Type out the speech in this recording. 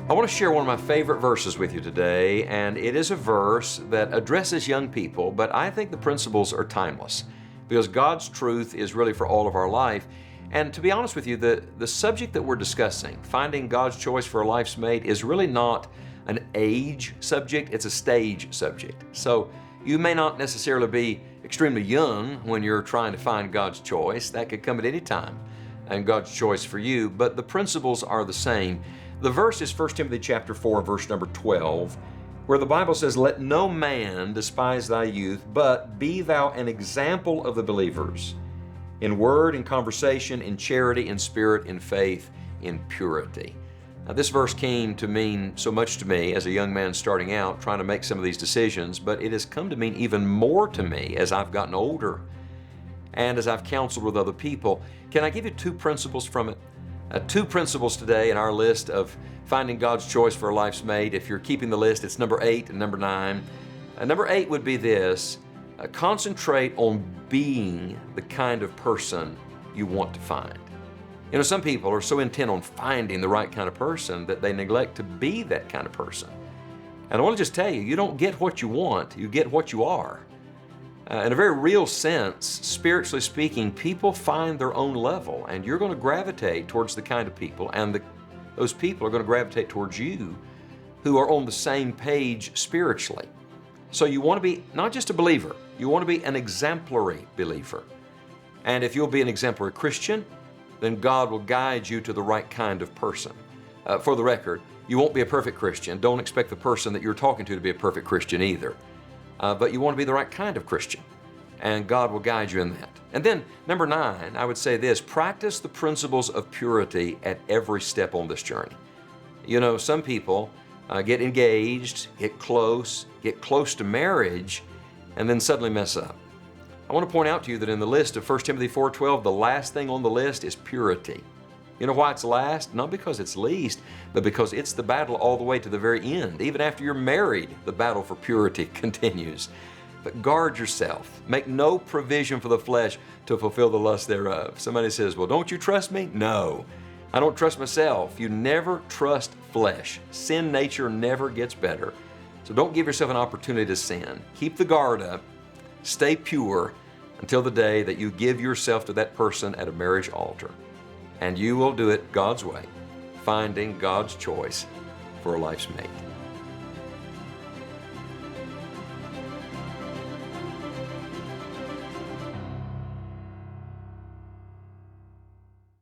I want to share one of my favorite verses with you today, and it is a verse that addresses young people, but I think the principles are timeless because God's truth is really for all of our life. And to be honest with you, the subject that we're discussing, finding God's choice for a life's mate, is really not an age subject, it's a stage subject. So you may not necessarily be extremely young when you're trying to find God's choice. That could come at any time, and God's choice for you, but the principles are the same. The verse is 1 Timothy chapter 4, verse number 12, where the Bible says, "Let no man despise thy youth, but be thou an example of the believers, in word, in conversation, in charity, in spirit, in faith, in purity." Now, this verse came to mean so much to me as a young man starting out, trying to make some of these decisions, but it has come to mean even more to me as I've gotten older and as I've counseled with other people. Can I give you two principles from it? Two principles today in our list of finding God's choice for a life's mate. If you're keeping the list, it's number 8 and number 9. Number 8 would be this: concentrate on being the kind of person you want to find. You know, some people are so intent on finding the right kind of person that they neglect to be that kind of person. And I want to just tell you, you don't get what you want, you get what you are. In a very real sense, spiritually speaking, people find their own level, and you're going to gravitate towards the kind of people, and those people are going to gravitate towards you who are on the same page spiritually. So you want to be not just a believer, you want to be an exemplary believer. And if you'll be an exemplary Christian, then God will guide you to the right kind of person. For the record, you won't be a perfect Christian. Don't expect the person that you're talking to be a perfect Christian either. But you want to be the right kind of Christian, and God will guide you in that. And then number 9, I would say this: practice the principles of purity at every step on this journey. You know, some people get engaged, get close to marriage, and then suddenly mess up. I want to point out to you that in the list of 1 Timothy 4:12, the last thing on the list is purity. You know why it's last? Not because it's least, but because it's the battle all the way to the very end. Even after you're married, the battle for purity continues. But guard yourself. Make no provision for the flesh to fulfill the lust thereof. Somebody says, "Well, don't you trust me?" No, I don't trust myself. You never trust flesh. Sin nature never gets better. So don't give yourself an opportunity to sin. Keep the guard up. Stay pure until the day that you give yourself to that person at a marriage altar. And you will do it God's way, finding God's choice for a life's mate.